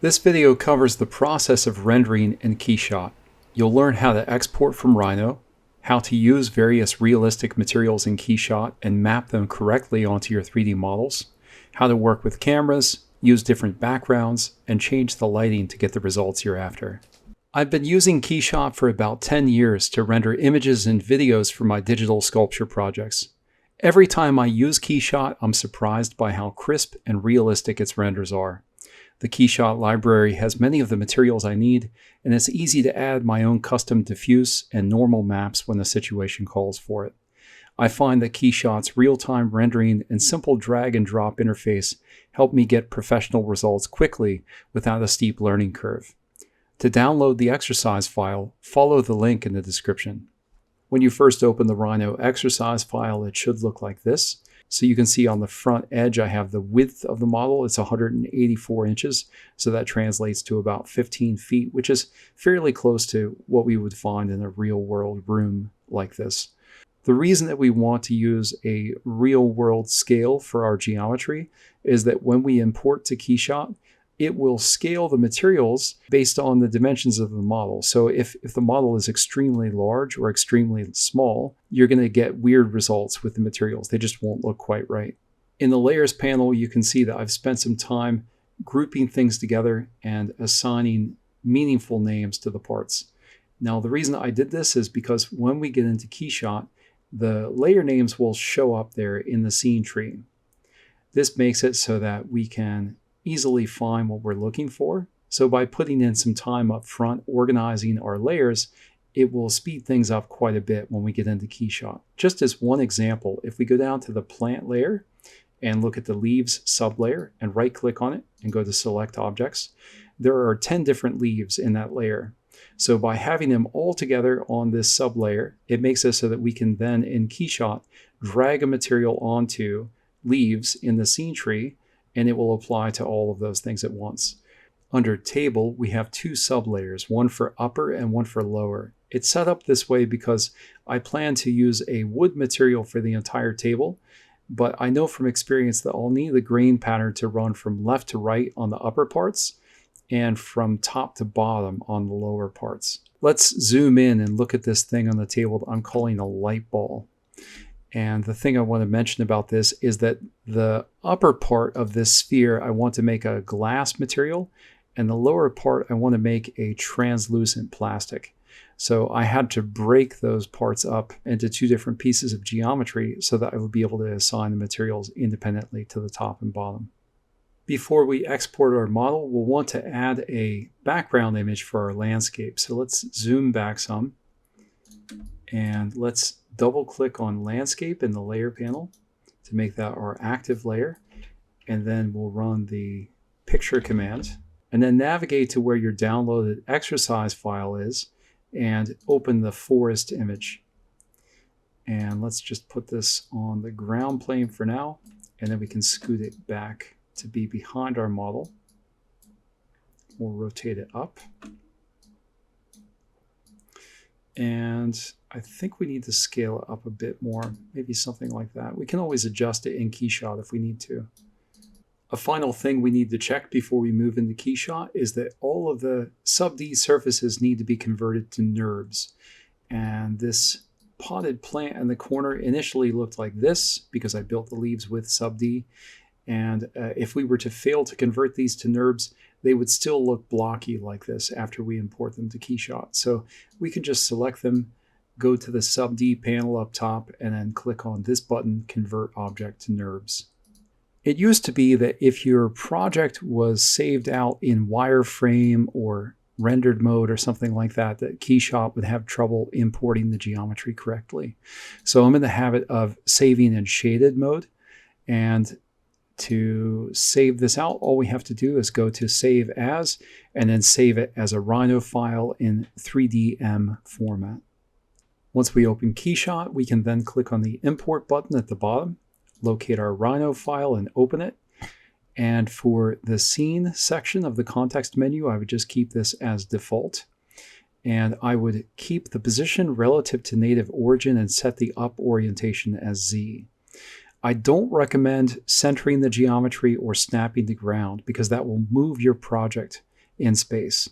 This video covers the process of rendering in Keyshot. You'll learn how to export from Rhino, how to use various realistic materials in Keyshot and map them correctly onto your 3D models, how to work with cameras, use different backgrounds, and change the lighting to get the results you're after. I've been using Keyshot for about 10 years to render images and videos for my digital sculpture projects. Every time I use Keyshot, I'm surprised by how crisp and realistic its renders are. The Keyshot library has many of the materials I need, and it's easy to add my own custom diffuse and normal maps when the situation calls for it. I find that Keyshot's real-time rendering and simple drag and drop interface help me get professional results quickly without a steep learning curve. To download the exercise file, follow the link in the description. When you first open the Rhino exercise file, it should look like this. So you can see on the front edge, I have the width of the model. It's 184 inches. So that translates to about 15 feet, which is fairly close to what we would find in a real world room like this. The reason that we want to use a real world scale for our geometry is that when we import to Keyshot, it will scale the materials based on the dimensions of the model. So if the model is extremely large or extremely small, you're going to get weird results with the materials. They just won't look quite right. In the layers panel, you can see that I've spent some time grouping things together and assigning meaningful names to the parts. Now, the reason I did this is because when we get into Keyshot, the layer names will show up there in the scene tree. This makes it so that we can easily find what we're looking for. So by putting in some time up front, organizing our layers, it will speed things up quite a bit when we get into Keyshot. Just as one example, if we go down to the plant layer and look at the leaves sublayer and right click on it and go to select objects, there are 10 different leaves in that layer. So by having them all together on this sublayer, it makes it so that we can then in Keyshot drag a material onto leaves in the scene tree, and it will apply to all of those things at once. Under table, we have two sublayers, one for upper and one for lower. It's set up this way because I plan to use a wood material for the entire table, but I know from experience that I'll need the grain pattern to run from left to right on the upper parts and from top to bottom on the lower parts. Let's zoom in and look at this thing on the table that I'm calling a light ball. And the thing I want to mention about this is that the upper part of this sphere, I want to make a glass material, and the lower part, I want to make a translucent plastic. So I had to break those parts up into two different pieces of geometry so that I would be able to assign the materials independently to the top and bottom. Before we export our model, we'll want to add a background image for our landscape. So let's zoom back some, and let's double click on landscape in the layer panel to make that our active layer. And then we'll run the picture command and then navigate to where your downloaded exercise file is and open the forest image. And let's just put this on the ground plane for now. And then we can scoot it back to be behind our model. We'll rotate it up. And I think we need to scale it up a bit more, maybe something like that. We can always adjust it in Keyshot if we need to. A final thing we need to check before we move into Keyshot is that all of the sub-D surfaces need to be converted to NURBS. And this potted plant in the corner initially looked like this because I built the leaves with sub-D. And if we were to fail to convert these to NURBS, they would still look blocky like this after we import them to Keyshot. So we can just select them, go to the sub-D panel up top, and then click on this button, Convert Object to NURBS. It used to be that if your project was saved out in wireframe or rendered mode or something like that, that Keyshot would have trouble importing the geometry correctly. So I'm in the habit of saving in shaded mode, and to save this out, all we have to do is go to Save As, and then save it as a Rhino file in 3DM format. Once we open Keyshot, we can then click on the Import button at the bottom, locate our Rhino file and open it. And for the Scene section of the context menu, I would just keep this as default. And I would keep the position relative to native origin and set the up orientation as Z. I don't recommend centering the geometry or snapping the ground because that will move your project in space.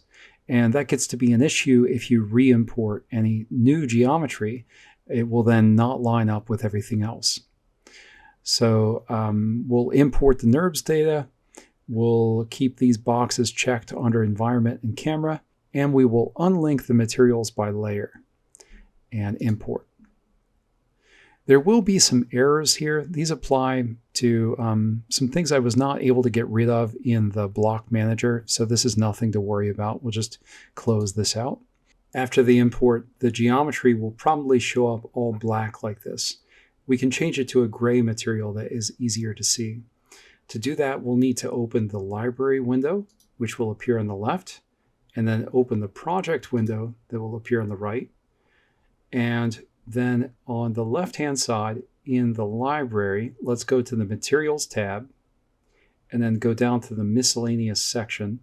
And that gets to be an issue if you re-import any new geometry. It will then not line up with everything else. So we'll import the NURBS data. We'll keep these boxes checked under environment and camera, and we will unlink the materials by layer and import. There will be some errors here. These apply to some things I was not able to get rid of in the block manager, so this is nothing to worry about. We'll just close this out. After the import, the geometry will probably show up all black like this. We can change it to a gray material that is easier to see. To do that, we'll need to open the library window, which will appear on the left, and then open the project window that will appear on the right. And then on the left-hand side in the library, let's go to the Materials tab, and then go down to the Miscellaneous section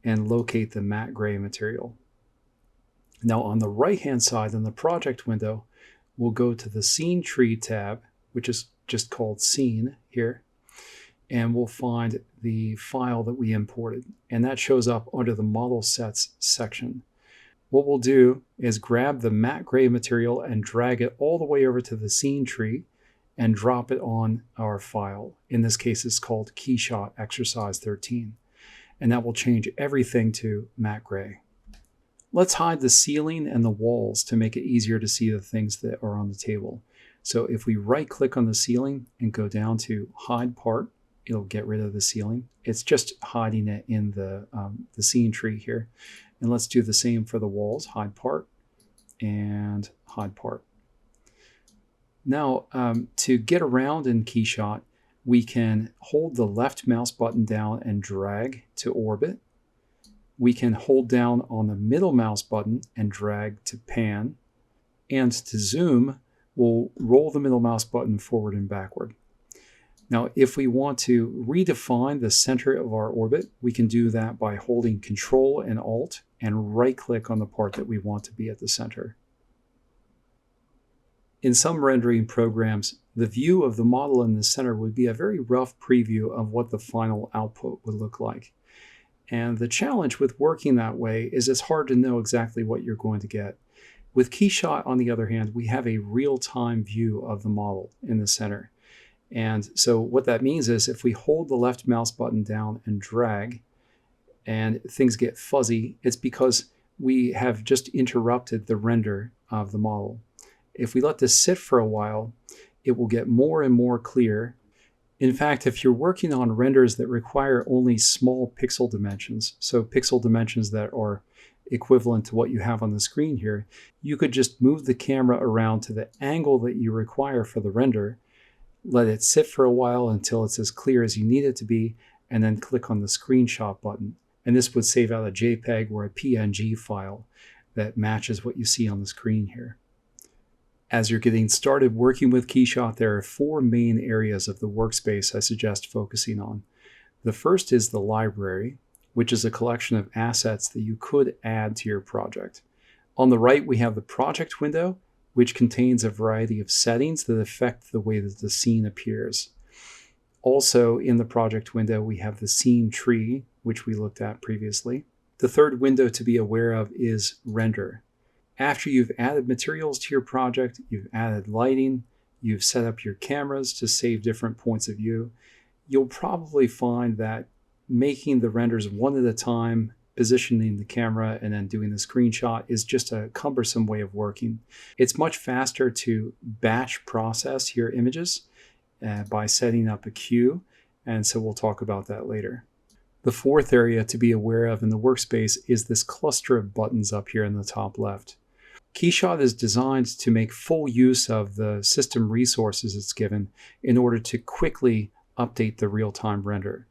and locate the matte gray material. Now on the right-hand side in the project window, we'll go to the Scene Tree tab, which is just called Scene here, and we'll find the file that we imported, and that shows up under the Model Sets section. What we'll do is grab the matte gray material and drag it all the way over to the Scene Tree and drop it on our file. In this case, it's called Keyshot Exercise 13, and that will change everything to matte gray. Let's hide the ceiling and the walls to make it easier to see the things that are on the table. So if we right-click on the ceiling and go down to Hide Part, it'll get rid of the ceiling. It's just hiding it in the scene tree here. And let's do the same for the walls. Hide part and hide part. Now, to get around in Keyshot, we can hold the left mouse button down and drag to orbit. We can hold down on the middle mouse button and drag to pan. And to zoom, we'll roll the middle mouse button forward and backward. Now, if we want to redefine the center of our orbit, we can do that by holding Control and Alt and right-click on the part that we want to be at the center. In some rendering programs, the view of the model in the center would be a very rough preview of what the final output would look like. And the challenge with working that way is it's hard to know exactly what you're going to get. With Keyshot, on the other hand, we have a real-time view of the model in the center. And so what that means is if we hold the left mouse button down and drag and things get fuzzy, it's because we have just interrupted the render of the model. If we let this sit for a while, it will get more and more clear. In fact, if you're working on renders that require only small pixel dimensions, so pixel dimensions that are equivalent to what you have on the screen here, you could just move the camera around to the angle that you require for the render, let it sit for a while until it's as clear as you need it to be, and then click on the screenshot button. And this would save out a JPEG or a PNG file that matches what you see on the screen here. As you're getting started working with Keyshot, there are 4 main areas of the workspace I suggest focusing on. The first is the library, which is a collection of assets that you could add to your project. On the right, we have the project window, which contains a variety of settings that affect the way that the scene appears. Also in the project window, we have the scene tree, which we looked at previously. The third window to be aware of is render. After you've added materials to your project, you've added lighting, you've set up your cameras to save different points of view, you'll probably find that making the renders one at a time, positioning the camera, and then doing the screenshot is just a cumbersome way of working. It's much faster to batch process your images by setting up a queue, and so we'll talk about that later. The fourth area to be aware of in the workspace is this cluster of buttons up here in the top left. Keyshot is designed to make full use of the system resources it's given in order to quickly update the real-time render.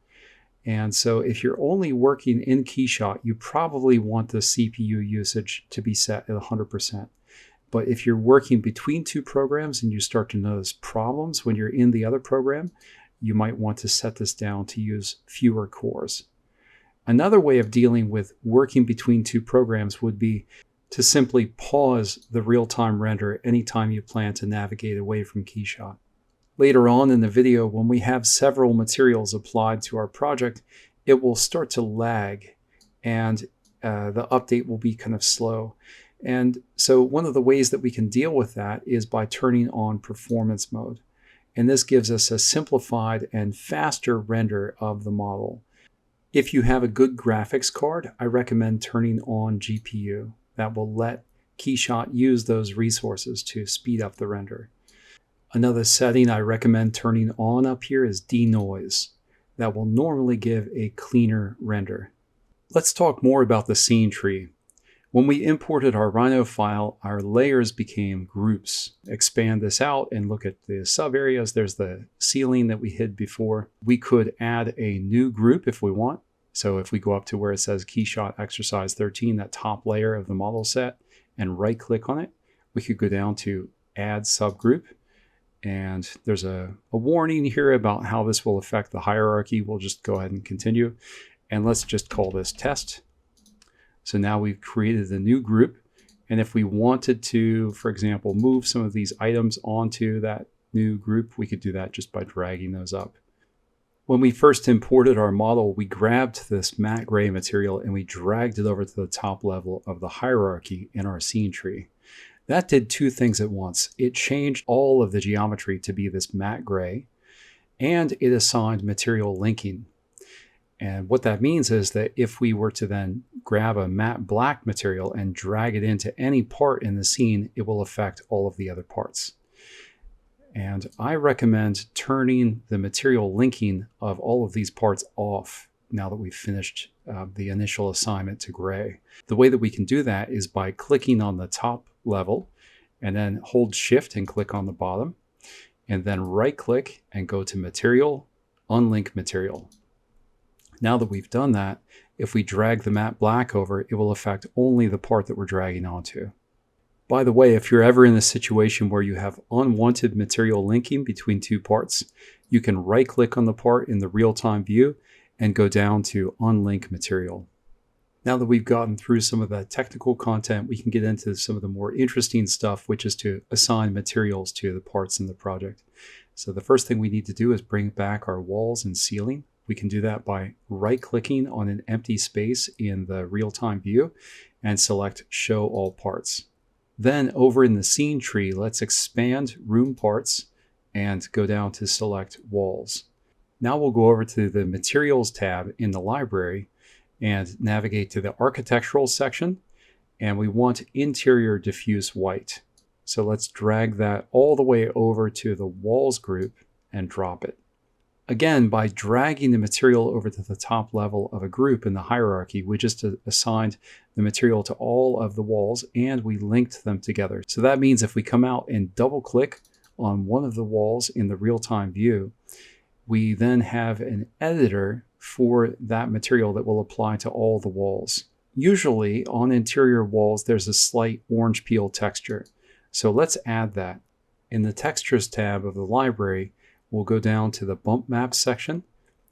And so if you're only working in Keyshot, you probably want the CPU usage to be set at 100%. But if you're working between 2 programs and you start to notice problems when you're in the other program, you might want to set this down to use fewer cores. Another way of dealing with working between 2 programs would be to simply pause the real-time render anytime you plan to navigate away from Keyshot. Later on in the video, when we have several materials applied to our project, it will start to lag, and the update will be kind of slow. And so one of the ways that we can deal with that is by turning on performance mode. And this gives us a simplified and faster render of the model. If you have a good graphics card, I recommend turning on GPU. That will let Keyshot use those resources to speed up the render. Another setting I recommend turning on up here is denoise. That will normally give a cleaner render. Let's talk more about the scene tree. When we imported our Rhino file, our layers became groups. Expand this out and look at the sub areas. There's the ceiling that we hid before. We could add a new group if we want. So if we go up to where it says Keyshot Exercise 13, that top layer of the model set, and right click on it, we could go down to Add Subgroup. And there's a warning here about how this will affect the hierarchy. We'll just go ahead and continue. And let's just call this Test. So now we've created a new group. And if we wanted to, for example, move some of these items onto that new group, we could do that just by dragging those up. When we first imported our model, we grabbed this matte gray material and we dragged it over to the top level of the hierarchy in our scene tree. That did two things at once. It changed all of the geometry to be this matte gray, and it assigned material linking. And what that means is that if we were to then grab a matte black material and drag it into any part in the scene, it will affect all of the other parts. And I recommend turning the material linking of all of these parts off now that we've finished the initial assignment to gray. The way that we can do that is by clicking on the top level and then hold Shift and click on the bottom, and then right click and go to Material, Unlink Material. Now that we've done that, if we drag the matte black over, it will affect only the part that we're dragging onto. By the way, if you're ever in a situation where you have unwanted material linking between two parts, you can right click on the part in the real-time view and go down to Unlink Material. Now that we've gotten through some of the technical content, we can get into some of the more interesting stuff, which is to assign materials to the parts in the project. So the first thing we need to do is bring back our walls and ceiling. We can do that by right-clicking on an empty space in the real-time view and select Show All Parts. Then over in the scene tree, let's expand Room Parts and go down to Select Walls. Now we'll go over to the Materials tab in the library and navigate to the Architectural section, and we want Interior Diffuse White. So let's drag that all the way over to the Walls group and drop it. Again, by dragging the material over to the top level of a group in the hierarchy, we just assigned the material to all of the walls and we linked them together. So that means if we come out and double click on one of the walls in the real-time view, we then have an editor for that material that will apply to all the walls. Usually on interior walls, there's a slight orange peel texture. So let's add that. In the Textures tab of the library, we'll go down to the Bump Maps section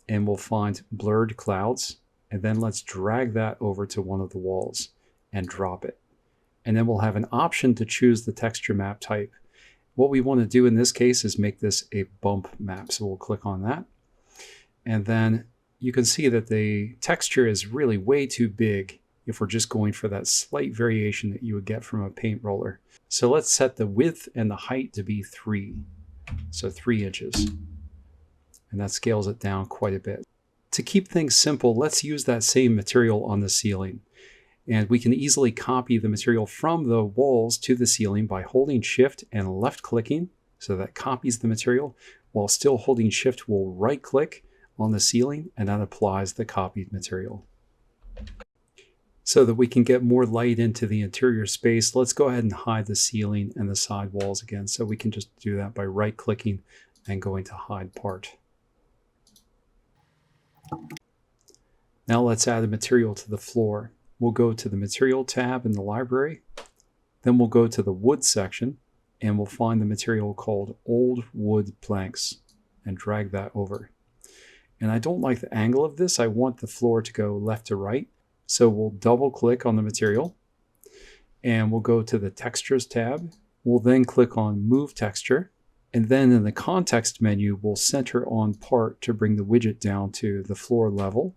and we'll find Blurred Clouds, and then let's drag that over to one of the walls and drop it. And then we'll have an option to choose the texture map type. What we want to do in this case is make this a bump map. So we'll click on that. And then you can see that the texture is really way too big if we're just going for that slight variation that you would get from a paint roller. So let's set the width and the height to be 3. So 3 inches. And that scales it down quite a bit. To keep things simple, let's use that same material on the ceiling. And we can easily copy the material from the walls to the ceiling by holding Shift and left clicking. So that copies the material. While still holding Shift, we'll right click on the ceiling and that applies the copied material. So that we can get more light into the interior space, let's go ahead and hide the ceiling and the side walls again. So we can just do that by right clicking and going to Hide Part. Now let's add a material to the floor. We'll go to the Material tab in the library. Then we'll go to the Wood section and we'll find the material called Old Wood Planks and drag that over. And I don't like the angle of this. I want the floor to go left to right. So we'll double click on the material and we'll go to the Textures tab. We'll then click on Move Texture. And then in the Context menu, we'll center on Part to bring the widget down to the floor level.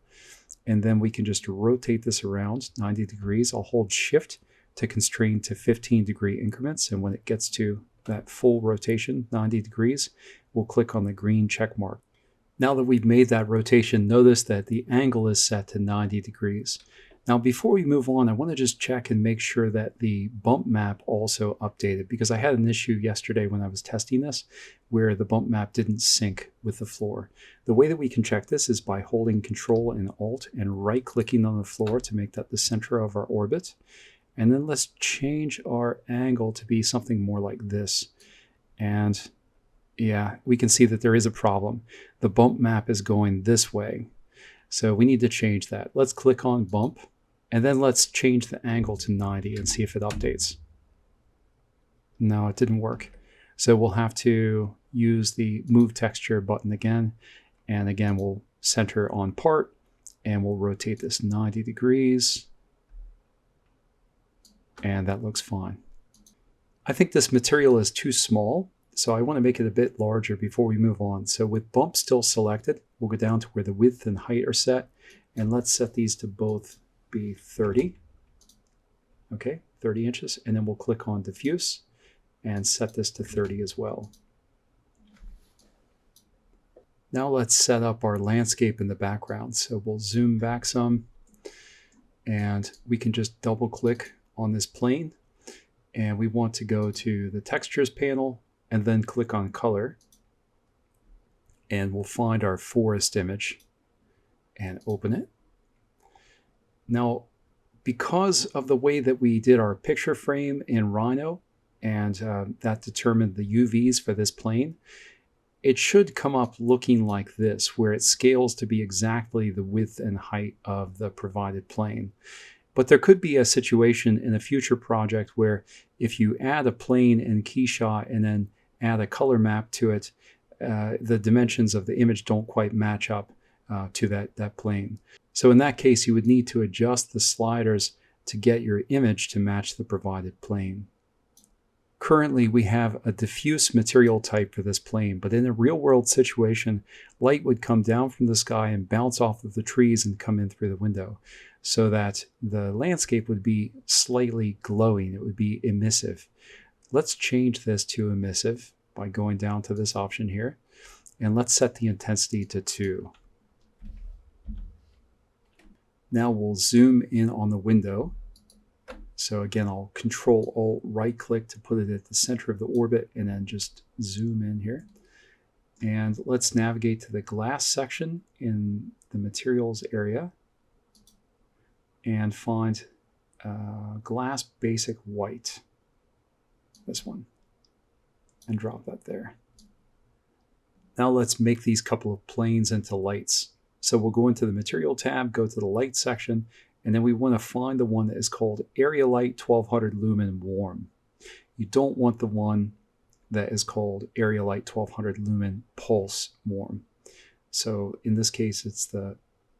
and then we can just rotate this around 90 degrees. I'll hold Shift to constrain to 15-degree increments, and when it gets to that full rotation, 90 degrees, we'll click on the green check mark. Now that we've made that rotation, notice that the angle is set to 90 degrees. Now before we move on, I want to just check and make sure that the bump map also updated, because I had an issue yesterday when I was testing this where the bump map didn't sync with the floor. The way that we can check this is by holding Control and Alt and right-clicking on the floor to make that the center of our orbit. And then let's change our angle to be something more like this. And yeah, we can see that there is a problem. The bump map is going this way. So we need to change that. Let's click on bump, and then let's change the angle to 90 and see if it updates. No, it didn't work. So we'll have to use the move texture button again. And again, we'll center on part, and we'll rotate this 90 degrees. And that looks fine. I think this material is too small, so I want to make it a bit larger before we move on. So with bump still selected, we'll go down to where the width and height are set, and let's set these to both be 30. Okay, 30 inches, and then we'll click on diffuse and set this to 30 as well. Now let's set up our landscape in the background. So we'll zoom back some, and we can just double click on this plane, and we want to go to the textures panel and then click on color, and we'll find our forest image and open it. Now, because of the way that we did our picture frame in Rhino, and that determined the UVs for this plane, it should come up looking like this, where it scales to be exactly the width and height of the provided plane. But there could be a situation in a future project where if you add a plane in Keyshot and then add a color map to it, the dimensions of the image don't quite match up to that plane. So in that case, you would need to adjust the sliders to get your image to match the provided plane. Currently, we have a diffuse material type for this plane, but in a real-world situation, light would come down from the sky and bounce off of the trees and come in through the window, so that the landscape would be slightly glowing. It would be emissive. Let's change this to emissive by going down to this option here, and let's set the intensity to 2. Now we'll zoom in on the window. So again, I'll Control Alt right click to put it at the center of the orbit, and then just zoom in here. And let's navigate to the glass section in the materials area and find glass basic white, this one, and drop that there. Now let's make these couple of planes into lights. So we'll go into the material tab, go to the light section, and then we want to find the one that is called Area Light 1200 Lumen Warm. You don't want the one that is called Area Light 1200 Lumen Pulse Warm. So in this case, it's the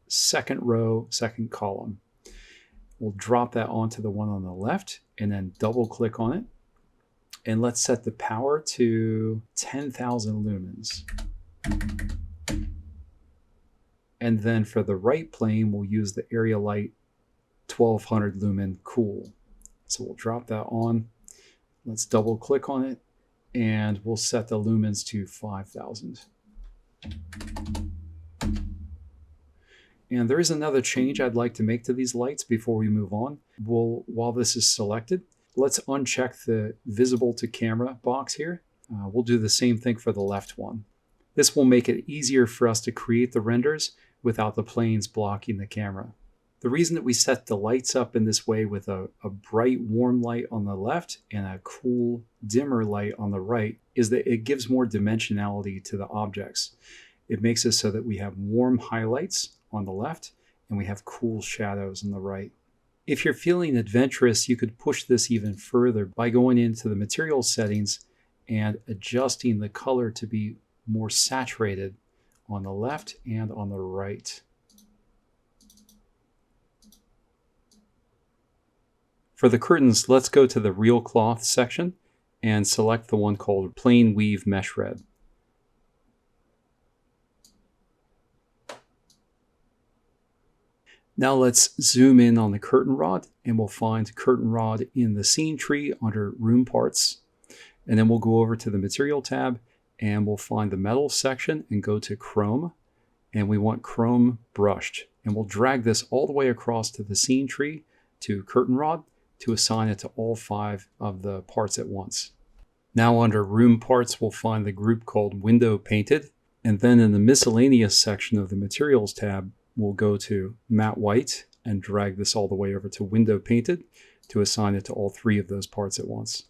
second row, second column. We'll drop that onto the one on the left and then double click on it. And let's set the power to 10,000 lumens. And then for the right plane, we'll use the Area Light 1200 Lumen Cool. So we'll drop that on. Let's double click on it, and we'll set the lumens to 5,000. And there is another change I'd like to make to these lights before we move on. While this is selected, let's uncheck the visible to camera box here. We'll do the same thing for the left one. This will make it easier for us to create the renders without the planes blocking the camera. The reason that we set the lights up in this way with a bright warm light on the left and a cool dimmer light on the right is that it gives more dimensionality to the objects. It makes it so that we have warm highlights on the left and we have cool shadows on the right. If you're feeling adventurous, you could push this even further by going into the material settings and adjusting the color to be more saturated on the left and on the right. For the curtains, let's go to the real cloth section and select the one called Plain Weave Mesh Red. Now let's zoom in on the curtain rod, and we'll find curtain rod in the scene tree under room parts. And then we'll go over to the material tab and we'll find the metal section and go to chrome. And we want chrome brushed. And we'll drag this all the way across to the scene tree to curtain rod to assign it to all 5 of the parts at once. Now under room parts, we'll find the group called window painted. And then in the miscellaneous section of the materials tab, we'll go to matte white and drag this all the way over to window painted to assign it to all 3 of those parts at once.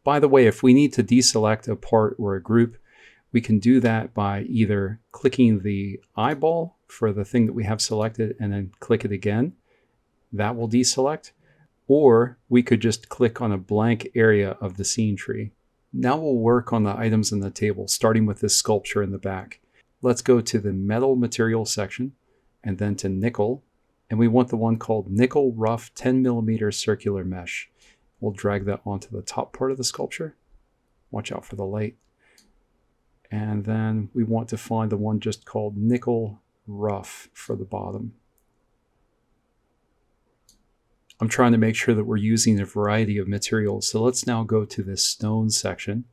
By the way, if we need to deselect a part or a group, we can do that by either clicking the eyeball for the thing that we have selected and then click it again. That will deselect. Or we could just click on a blank area of the scene tree. Now we'll work on the items in the table, starting with this sculpture in the back. Let's go to the metal material section and then to nickel. And we want the one called nickel rough 10mm circular mesh. We'll drag that onto the top part of the sculpture. Watch out for the light. And then we want to find the one just called nickel rough for the bottom. I'm trying to make sure that we're using a variety of materials. So let's now go to this stone section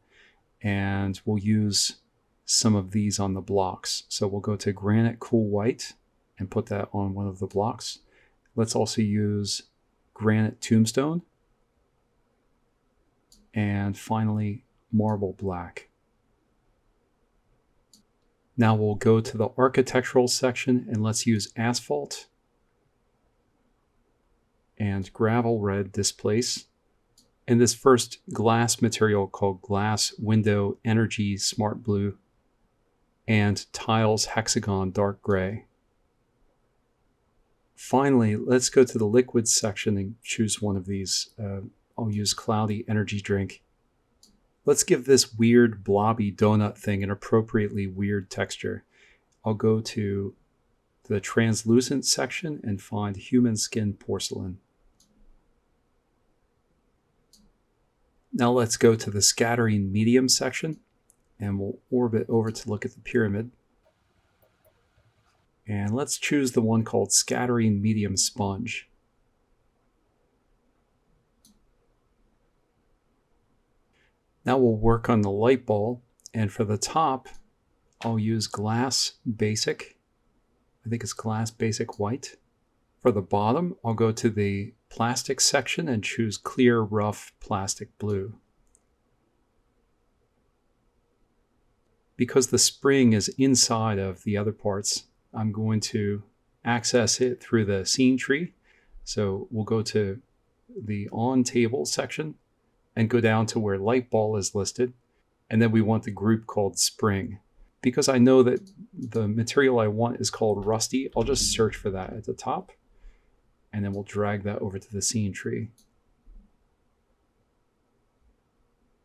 and we'll use some of these on the blocks. So we'll go to granite cool white and put that on one of the blocks. Let's also use granite tombstone. And finally, marble black. Now we'll go to the architectural section and let's use asphalt and gravel red displace. And this first glass material called glass window energy smart blue and tiles hexagon dark gray. Finally, let's go to the liquids section and choose one of these. I'll use cloudy energy drink. Let's give this weird blobby donut thing an appropriately weird texture. I'll go to the translucent section and find human skin porcelain. Now let's go to the scattering medium section and we'll orbit over to look at the pyramid. And let's choose the one called scattering medium sponge. Now we'll work on the light ball, and for the top, I'll use glass basic. I think it's glass basic white. For the bottom, I'll go to the plastic section and choose clear rough plastic blue. Because the spring is inside of the other parts, I'm going to access it through the scene tree. So we'll go to the on table section and go down to where light ball is listed. And then we want the group called spring. Because I know that the material I want is called rusty, I'll just search for that at the top. And then we'll drag that over to the scene tree.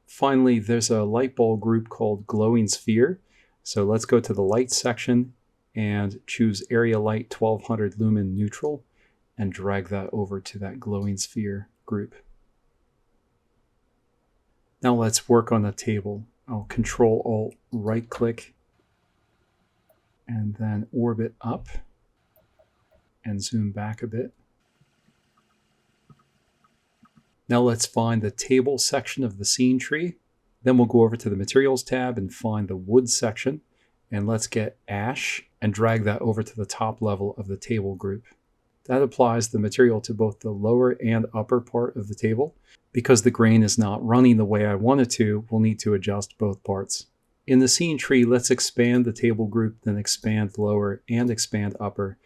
Finally, there's a light bulb group called glowing sphere. So let's go to the light section and choose area light 1200 lumen neutral and drag that over to that glowing sphere group. Now let's work on the table. I'll Control Alt right click and then orbit up and zoom back a bit. Now let's find the table section of the scene tree. Then we'll go over to the materials tab and find the wood section. And let's get ash and drag that over to the top level of the table group. That applies the material to both the lower and upper part of the table. Because the grain is not running the way I want it to, we'll need to adjust both parts. In the scene tree, let's expand the table group, then expand lower and expand upper,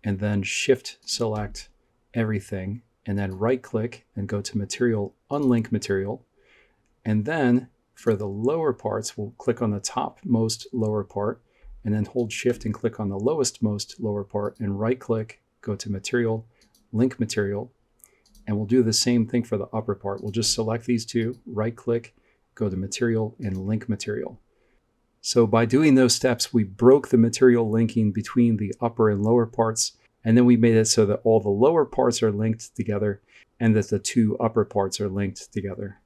and then shift select everything, and then right click and go to material, unlink material. And then for the lower parts, we'll click on the topmost lower part, and then hold shift and click on the lowest most lower part, and right click, go to material, link material. And we'll do the same thing for the upper part. We'll just select these two, right click, go to material and link material. So by doing those steps, we broke the material linking between the upper and lower parts. And then we made it so that all the lower parts are linked together and that the two upper parts are linked together.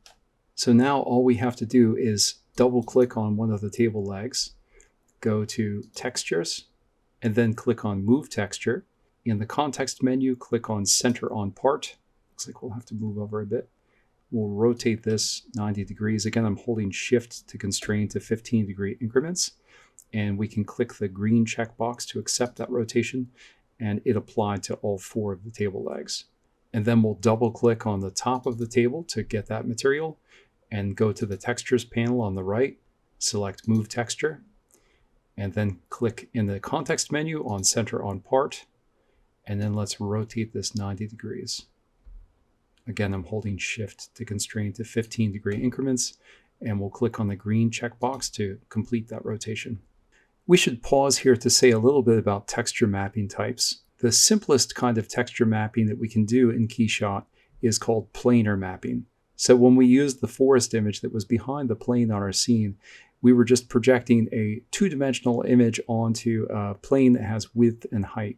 So now all we have to do is double click on one of the table legs, go to textures, and then click on move texture. In the context menu, click on Center on Part. Looks like we'll have to move over a bit. We'll rotate this 90 degrees. Again, I'm holding Shift to constrain to 15-degree increments. And we can click the green checkbox to accept that rotation, and it applied to all 4 of the table legs. And then we'll double click on the top of the table to get that material and go to the Textures panel on the right, select Move Texture, and then click in the context menu on Center on Part, and then let's rotate this 90 degrees. Again, I'm holding Shift to constrain to 15-degree increments, and we'll click on the green checkbox to complete that rotation. We should pause here to say a little bit about texture mapping types. The simplest kind of texture mapping that we can do in Keyshot is called planar mapping. So when we used the forest image that was behind the plane on our scene, we were just projecting a 2-dimensional image onto a plane that has width and height.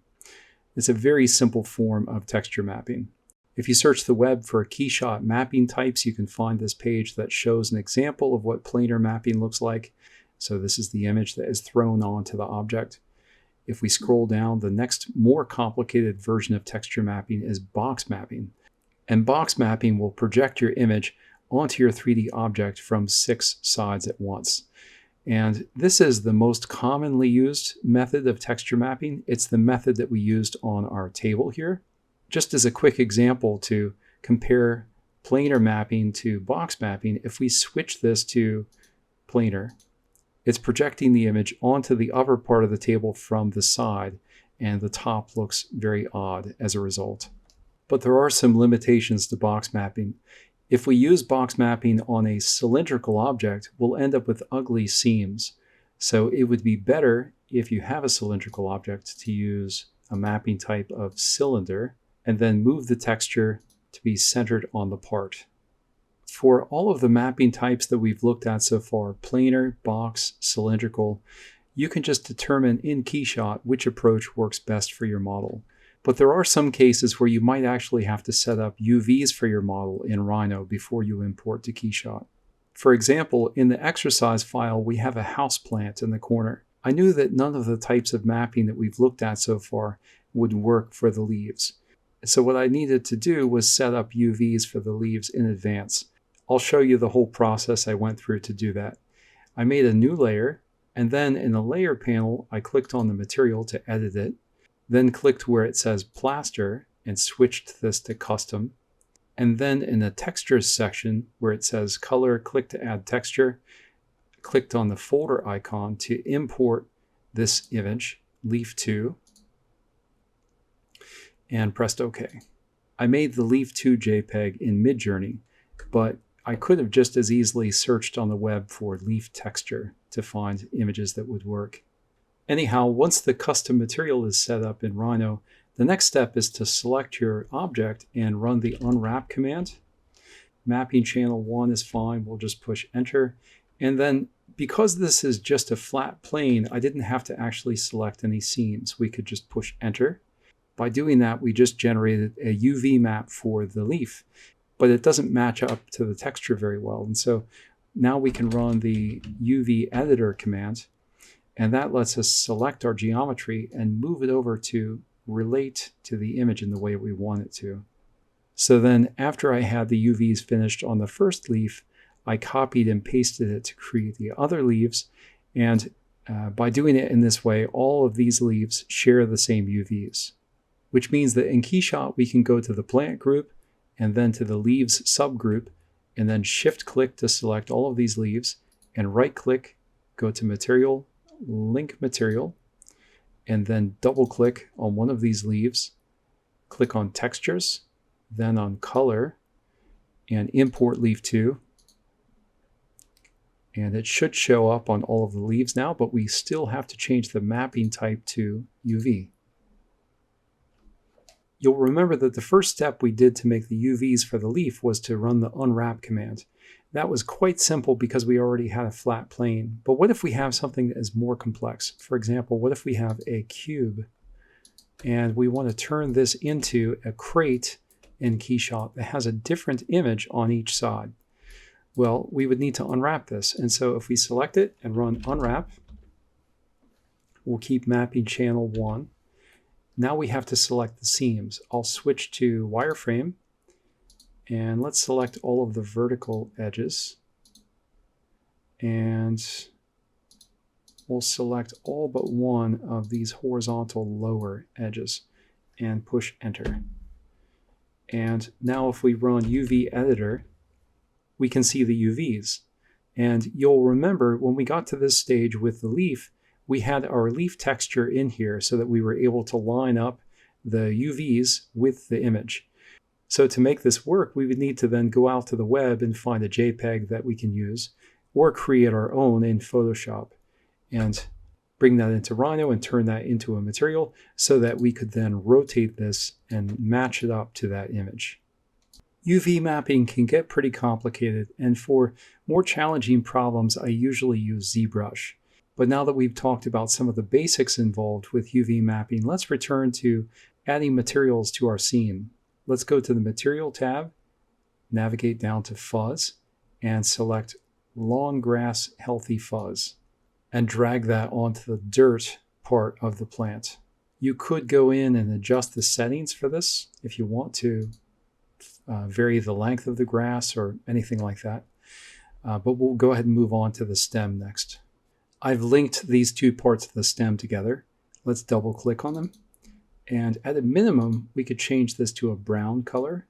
It's a very simple form of texture mapping. If you search the web for Keyshot mapping types, you can find this page that shows an example of what planar mapping looks like. So this is the image that is thrown onto the object. If we scroll down, the next more complicated version of texture mapping is box mapping. And box mapping will project your image onto your 3D object from 6 sides at once. And this is the most commonly used method of texture mapping. It's the method that we used on our table here. Just as a quick example to compare planar mapping to box mapping, if we switch this to planar, it's projecting the image onto the upper part of the table from the side, and the top looks very odd as a result. But there are some limitations to box mapping. If we use box mapping on a cylindrical object, we'll end up with ugly seams. So it would be better if you have a cylindrical object to use a mapping type of cylinder and then move the texture to be centered on the part. For all of the mapping types that we've looked at so far, planar, box, cylindrical, you can just determine in Keyshot which approach works best for your model. But there are some cases where you might actually have to set up UVs for your model in Rhino before you import to Keyshot. For example, in the exercise file, we have a house plant in the corner. I knew that none of the types of mapping that we've looked at so far would work for the leaves. So what I needed to do was set up UVs for the leaves in advance. I'll show you the whole process I went through to do that. I made a new layer, and then in the layer panel, I clicked on the material to edit it, then clicked where it says plaster and switched this to custom. And then in the textures section where it says color, click to add texture, clicked on the folder icon to import this image, leaf 2, and pressed OK. I made the leaf 2 JPEG in Midjourney, but I could have just as easily searched on the web for leaf texture to find images that would work. Anyhow, once the custom material is set up in Rhino, the next step is to select your object and run the unwrap command. Mapping channel 1 is fine. We'll just push enter. And then because this is just a flat plane, I didn't have to actually select any seams. We could just push enter. By doing that, we just generated a UV map for the leaf, but it doesn't match up to the texture very well. And so now we can run the UV editor command, and that lets us select our geometry and move it over to relate to the image in the way we want it to. So then after I had the UVs finished on the first leaf, I copied and pasted it to create the other leaves. And by doing it in this way, all of these leaves share the same UVs, which means that in Keyshot, we can go to the plant group and then to the leaves subgroup, and then shift click to select all of these leaves, and right click, go to material, link material, and then double click on one of these leaves, click on textures, then on color, and import leaf 2. And it should show up on all of the leaves now, but we still have to change the mapping type to UV. You'll remember that the first step we did to make the UVs for the leaf was to run the unwrap command. That was quite simple because we already had a flat plane. But what if we have something that is more complex? For example, what if we have a cube and we want to turn this into a crate in Keyshot that has a different image on each side? Well, we would need to unwrap this. And so if we select it and run unwrap, we'll keep mapping channel 1. Now we have to select the seams. I'll switch to wireframe, and let's select all of the vertical edges. And we'll select all but one of these horizontal lower edges and push enter. And now if we run UV editor, we can see the UVs. And you'll remember when we got to this stage with the leaf, we had our leaf texture in here so that we were able to line up the UVs with the image. So to make this work, we would need to then go out to the web and find a JPEG that we can use, or create our own in Photoshop and bring that into Rhino and turn that into a material so that we could then rotate this and match it up to that image. UV mapping can get pretty complicated, and for more challenging problems, I usually use ZBrush. But now that we've talked about some of the basics involved with UV mapping, let's return to adding materials to our scene. Let's go to the Material tab, navigate down to Fuzz, and select Long Grass Healthy Fuzz, and drag that onto the dirt part of the plant. You could go in and adjust the settings for this if you want to vary the length of the grass or anything like that. But we'll go ahead and move on to the stem next. I've linked these two parts of the stem together. Let's double click on them. And at a minimum, we could change this to a brown color,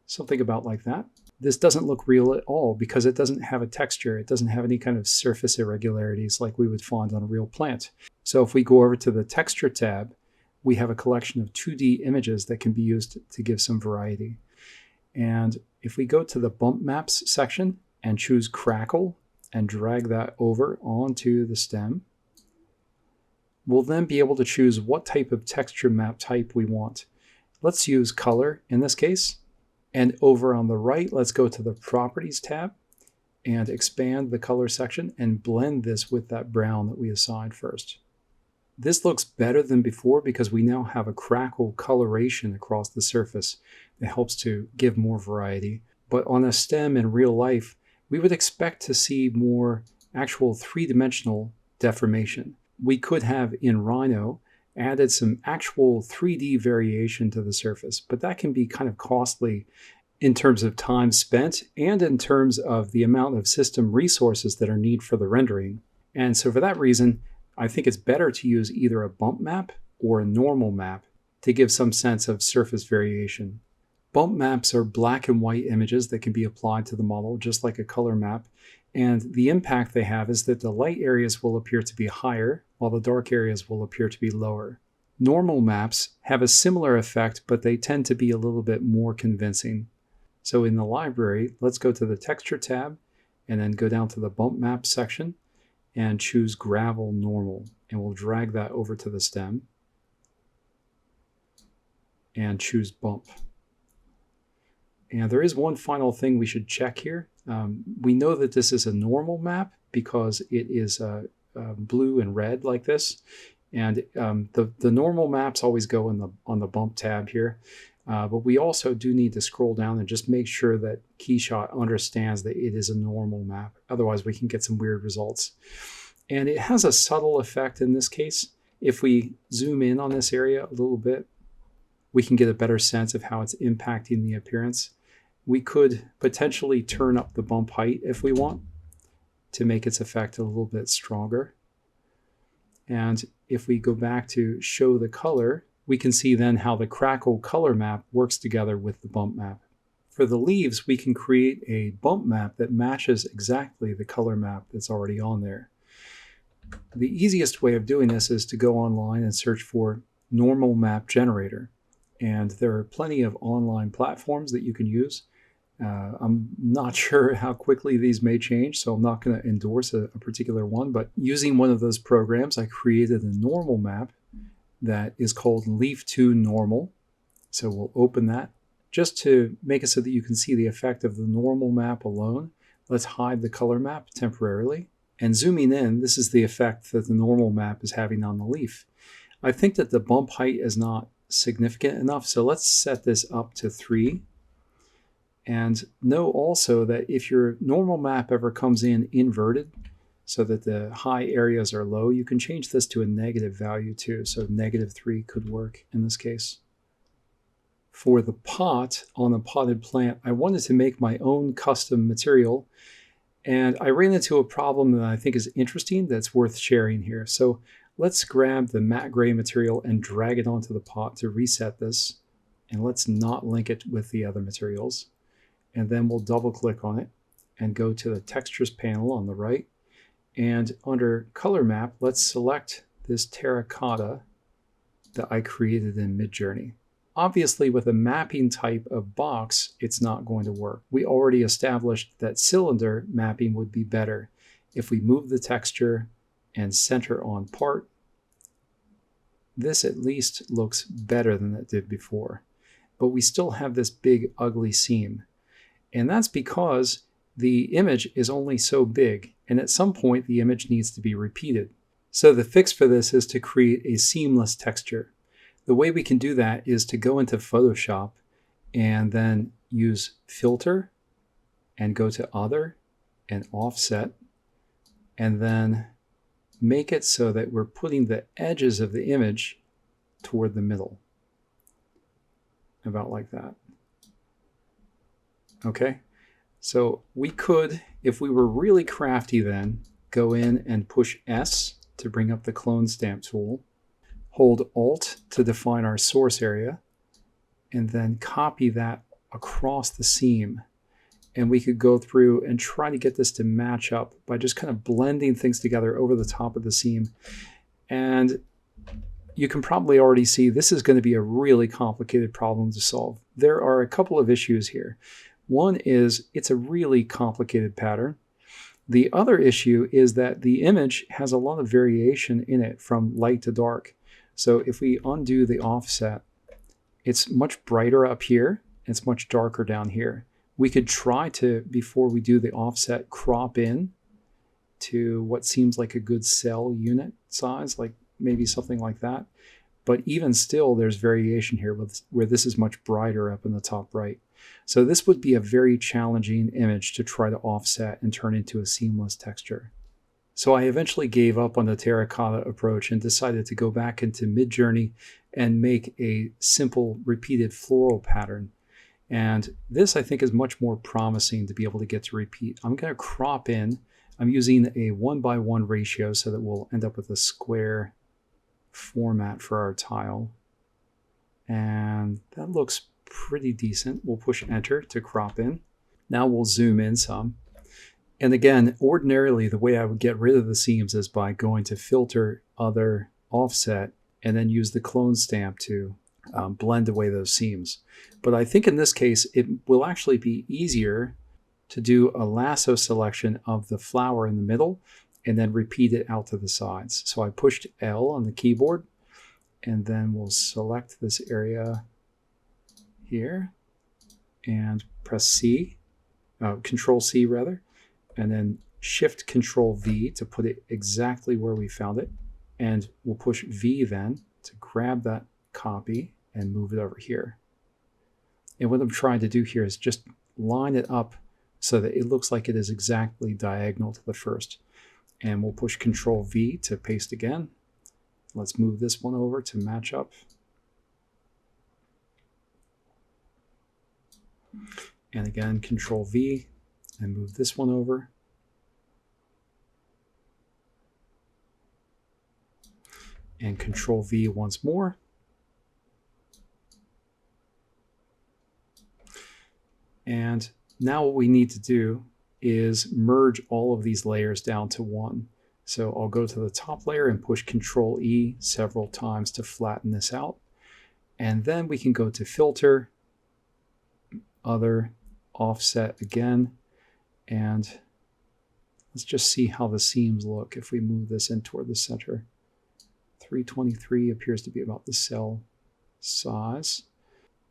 something about like that. This doesn't look real at all because it doesn't have a texture. It doesn't have any kind of surface irregularities like we would find on a real plant. So if we go over to the Texture tab, we have a collection of 2D images that can be used to give some variety. And if we go to the Bump Maps section and choose Crackle and drag that over onto the stem, we'll then be able to choose what type of texture map type we want. Let's use color in this case. And over on the right, let's go to the Properties tab and expand the color section and blend this with that brown that we assigned first. This looks better than before because we now have a crackle coloration across the surface that helps to give more variety. But on a stem in real life, we would expect to see more actual three-dimensional deformation. We could have in Rhino added some actual 3D variation to the surface, but that can be kind of costly in terms of time spent and in terms of the amount of system resources that are needed for the rendering. And so for that reason, I think it's better to use either a bump map or a normal map to give some sense of surface variation. Bump maps are black and white images that can be applied to the model just like a color map, and the impact they have is that the light areas will appear to be higher while the dark areas will appear to be lower. Normal maps have a similar effect, but they tend to be a little bit more convincing. So in the library, let's go to the Texture tab and then go down to the Bump Map section and choose Gravel Normal, and we'll drag that over to the stem and choose Bump. And there is one final thing we should check here. We know that this is a normal map because it is blue and red like this. And the normal maps always go on the Bump tab here. But we also do need to scroll down and just make sure that Keyshot understands that it is a normal map. Otherwise, we can get some weird results. And it has a subtle effect in this case. If we zoom in on this area a little bit, we can get a better sense of how it's impacting the appearance. We could potentially turn up the bump height if we want to make its effect a little bit stronger. And if we go back to show the color, we can see then how the crackle color map works together with the bump map. For the leaves, we can create a bump map that matches exactly the color map that's already on there. The easiest way of doing this is to go online and search for normal map generator. And there are plenty of online platforms that you can use. I'm not sure how quickly these may change, so I'm not going to endorse a particular one, but using one of those programs, I created a normal map that is called Leaf 2 Normal. So we'll open that. Just to make it so that you can see the effect of the normal map alone, let's hide the color map temporarily. And zooming in, this is the effect that the normal map is having on the leaf. I think that the bump height is not significant enough, so let's set this up to 3. And know also that if your normal map ever comes in inverted, so that the high areas are low. You can change this to a negative value too, so -3 could work in this case. For the pot on the potted plant, I wanted to make my own custom material, and I ran into a problem that I think is interesting that's worth sharing here. So let's grab the matte gray material and drag it onto the pot to reset this, and let's not link it with the other materials. And then we'll double click on it and go to the textures panel on the right. And under color map, let's select this terracotta that I created in Midjourney. Obviously, with a mapping type of box, it's not going to work. We already established that cylinder mapping would be better. If we move the texture and center on part, this at least looks better than it did before. But we still have this big ugly seam. And that's because the image is only so big, and at some point the image needs to be repeated. So the fix for this is to create a seamless texture. The way we can do that is to go into Photoshop and then use Filter and go to Other and Offset, and then make it so that we're putting the edges of the image toward the middle. About like that. Okay, so we could, if we were really crafty then, go in and push S to bring up the clone stamp tool, hold Alt to define our source area, and then copy that across the seam. And we could go through and try to get this to match up by just kind of blending things together over the top of the seam. And you can probably already see this is going to be a really complicated problem to solve. There are a couple of issues here. One is it's a really complicated pattern. The other issue is that the image has a lot of variation in it from light to dark. So if we undo the offset, it's much brighter up here, and it's much darker down here. We could try to, before we do the offset, crop in to what seems like a good cell unit size, like maybe something like that. But even still, there's variation here where this is much brighter up in the top right. So this would be a very challenging image to try to offset and turn into a seamless texture. So I eventually gave up on the terracotta approach and decided to go back into Midjourney and make a simple repeated floral pattern. And this I think is much more promising to be able to get to repeat. I'm going to crop in. I'm using a 1:1 ratio so that we'll end up with a square format for our tile. And that looks pretty decent. We'll push enter to crop in. Now we'll zoom in some. And again, ordinarily the way I would get rid of the seams is by going to Filter, Other, Offset, and then use the clone stamp to blend away those seams. But I think in this case, it will actually be easier to do a lasso selection of the flower in the middle and then repeat it out to the sides. So I pushed L on the keyboard, and then we'll select this area here and press C, Control C rather, and then Shift Control V to put it exactly where we found it. And we'll push V then to grab that copy and move it over here. And what I'm trying to do here is just line it up so that it looks like it is exactly diagonal to the first. And we'll push Control V to paste again. Let's move this one over to match up. And again, Control V and move this one over. And Control V once more. And now what we need to do is merge all of these layers down to one. So I'll go to the top layer and push Control E several times to flatten this out. And then we can go to Filter, Other, Offset again. And let's just see how the seams look if we move this in toward the center. 323 appears to be about the cell size.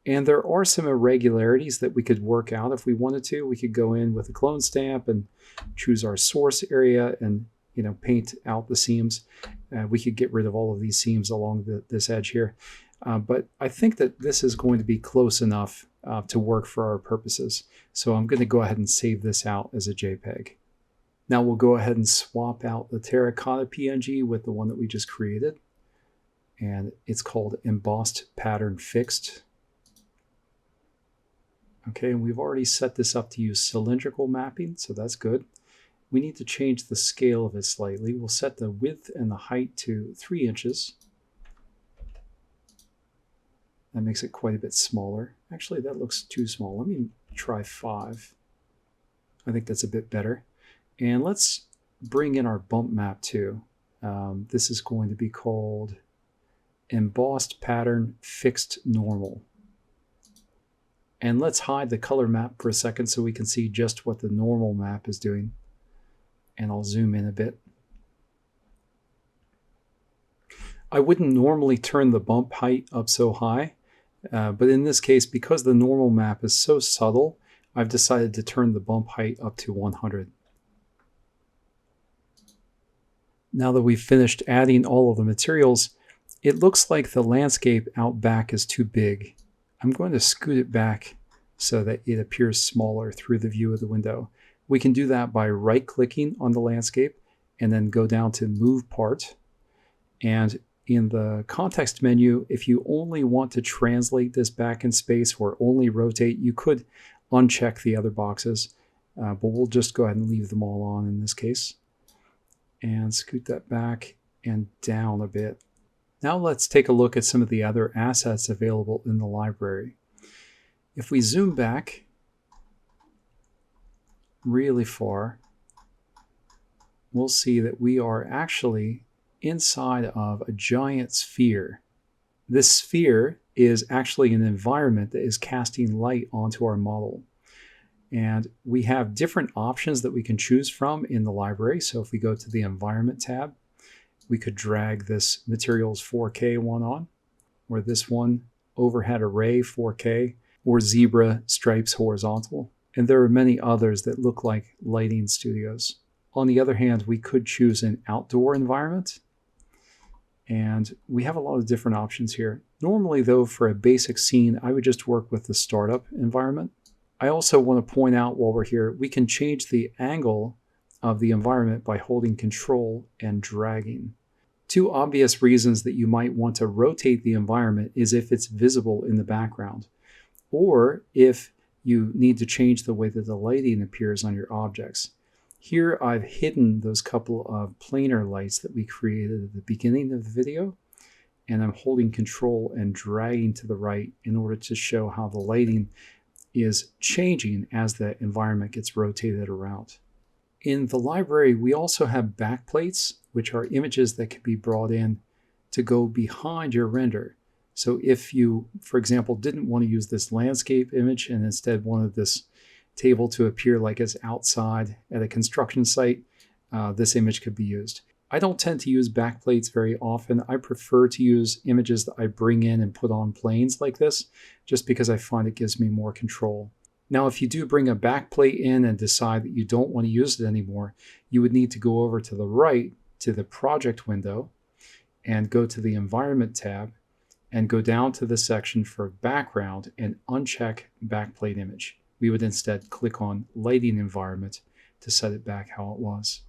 And there are some irregularities that we could work out if we wanted to. We could go in with a clone stamp and choose our source area and paint out the seams. We could get rid of all of these seams along this edge here. But I think that this is going to be close enough to work for our purposes. So I'm going to go ahead and save this out as a JPEG. Now we'll go ahead and swap out the terracotta PNG with the one that we just created. And it's called embossed pattern fixed. Okay, and we've already set this up to use cylindrical mapping, so that's good. We need to change the scale of it slightly. We'll set the width and the height to 3 inches. That makes it quite a bit smaller. Actually, that looks too small. Let me try 5. I think that's a bit better. And let's bring in our bump map too. This is going to be called embossed pattern fixed normal. And let's hide the color map for a second so we can see just what the normal map is doing. And I'll zoom in a bit. I wouldn't normally turn the bump height up so high, but in this case, because the normal map is so subtle, I've decided to turn the bump height up to 100. Now that we've finished adding all of the materials, it looks like the landscape out back is too big. I'm going to scoot it back so that it appears smaller through the view of the window. We can do that by right-clicking on the landscape and then go down to Move Part. And in the context menu, if you only want to translate this back in space or only rotate, you could uncheck the other boxes, but we'll just go ahead and leave them all on in this case. And scoot that back and down a bit. Now let's take a look at some of the other assets available in the library. If we zoom back really far, we'll see that we are actually inside of a giant sphere. This sphere is actually an environment that is casting light onto our model. And we have different options that we can choose from in the library. So if we go to the Environment tab, we could drag this Materials 4K one on, or this one, Overhead Array 4K, or Zebra Stripes Horizontal. And there are many others that look like lighting studios. On the other hand, we could choose an outdoor environment. And we have a lot of different options here. Normally, though, for a basic scene, I would just work with the startup environment. I also want to point out while we're here, we can change the angle of the environment by holding Control and dragging. Two obvious reasons that you might want to rotate the environment is if it's visible in the background, or if you need to change the way that the lighting appears on your objects. Here I've hidden those couple of planar lights that we created at the beginning of the video, and I'm holding Control and dragging to the right in order to show how the lighting is changing as the environment gets rotated around. In the library, we also have backplates, which are images that can be brought in to go behind your render. So if you, for example, didn't want to use this landscape image and instead wanted this table to appear like it's outside at a construction site, this image could be used. I don't tend to use backplates very often. I prefer to use images that I bring in and put on planes like this, just because I find it gives me more control. Now, if you do bring a backplate in and decide that you don't want to use it anymore, you would need to go over to the right to the project window and go to the Environment tab and go down to the section for background and uncheck backplate image. We would instead click on Lighting Environment to set it back how it was.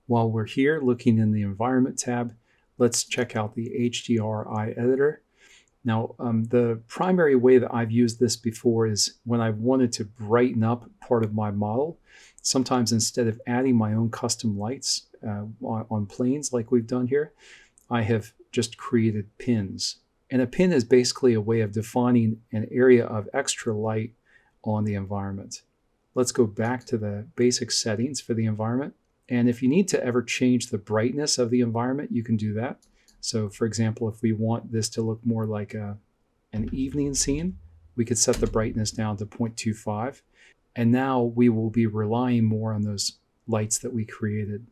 While we're here looking in the Environment tab, let's check out the HDRI editor. Now, the primary way that I've used this before is when I've wanted to brighten up part of my model. Sometimes instead of adding my own custom lights on planes like we've done here, I have just created pins. And a pin is basically a way of defining an area of extra light on the environment. Let's go back to the basic settings for the environment. And if you need to ever change the brightness of the environment, you can do that. So for example, if we want this to look more like an evening scene, we could set the brightness down to 0.25. And now we will be relying more on those lights that we created.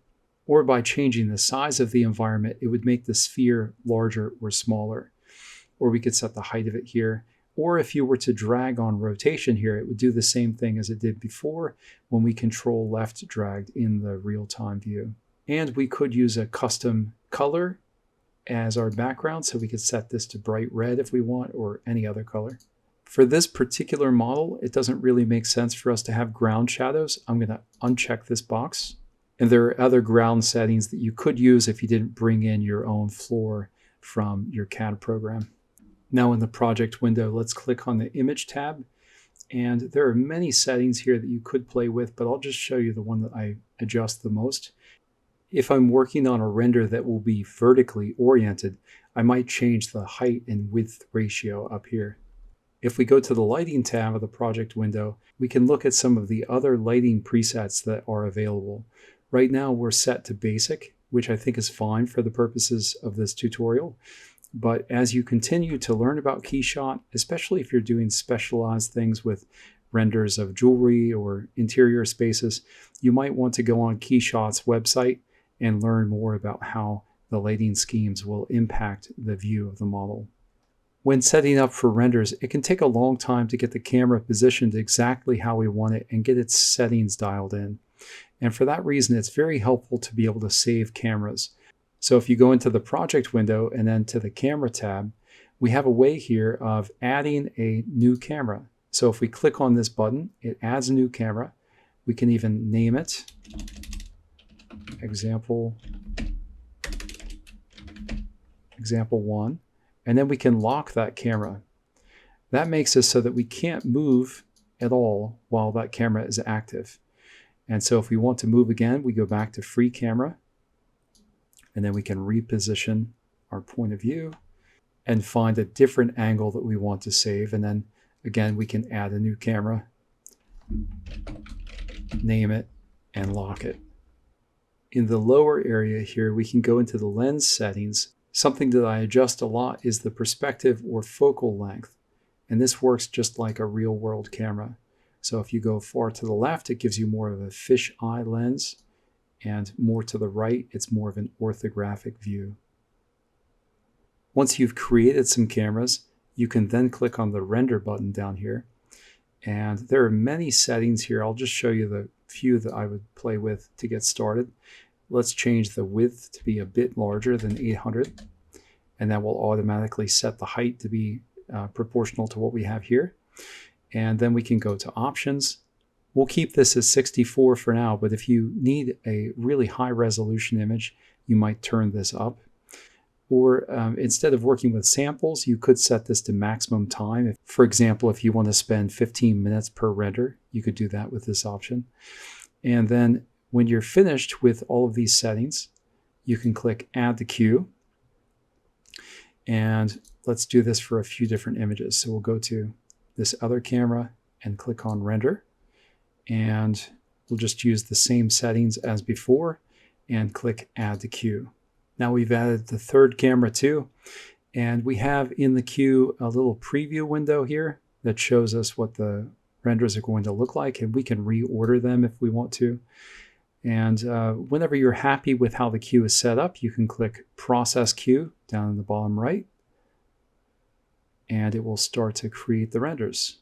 Or by changing the size of the environment, it would make the sphere larger or smaller. Or we could set the height of it here. Or if you were to drag on rotation here, it would do the same thing as it did before when we Control left dragged in the real-time view. And we could use a custom color as our background, so we could set this to bright red if we want, or any other color. For this particular model, it doesn't really make sense for us to have ground shadows. I'm going to uncheck this box, And there are other ground settings that you could use if you didn't bring in your own floor from your CAD program. Now in the project window, let's click on the image tab. And there are many settings here that you could play with, but I'll just show you the one that I adjust the most. If I'm working on a render that will be vertically oriented, I might change the height and width ratio up here. If we go to the lighting tab of the project window, we can look at some of the other lighting presets that are available. Right now we're set to basic, which I think is fine for the purposes of this tutorial. But as you continue to learn about Keyshot, especially if you're doing specialized things with renders of jewelry or interior spaces, you might want to go on Keyshot's website and learn more about how the lighting schemes will impact the view of the model. When setting up for renders, it can take a long time to get the camera positioned exactly how we want it and get its settings dialed in. And for that reason, it's very helpful to be able to save cameras. So if you go into the project window and then to the camera tab, we have a way here of adding a new camera. So if we click on this button, it adds a new camera. We can even name it example 1, and then we can lock that camera. That makes it so that we can't move at all while that camera is active. And so if we want to move again, we go back to free camera, and then we can reposition our point of view and find a different angle that we want to save. And then again, we can add a new camera, name it, and lock it. In the lower area here, we can go into the lens settings. Something that I adjust a lot is the perspective or focal length. And this works just like a real world camera. So if you go far to the left, it gives you more of a fisheye lens. And more to the right, it's more of an orthographic view. Once you've created some cameras, you can then click on the render button down here. And there are many settings here. I'll just show you the few that I would play with to get started. Let's change the width to be a bit larger than 800. And that will automatically set the height to be proportional to what we have here. And then we can go to options. We'll keep this as 64 for now, but if you need a really high resolution image, you might turn this up. Or instead of working with samples, you could set this to maximum time. For example, if you want to spend 15 minutes per render, you could do that with this option. And then when you're finished with all of these settings, you can click Add to Queue. And let's do this for a few different images. So we'll go to this other camera and click on Render. And we'll just use the same settings as before and click Add to Queue. Now we've added the third camera too, and we have in the queue a little preview window here that shows us what the renders are going to look like, and we can reorder them if we want to. And whenever you're happy with how the queue is set up, you can click Process Queue down in the bottom right, and it will start to create the renders.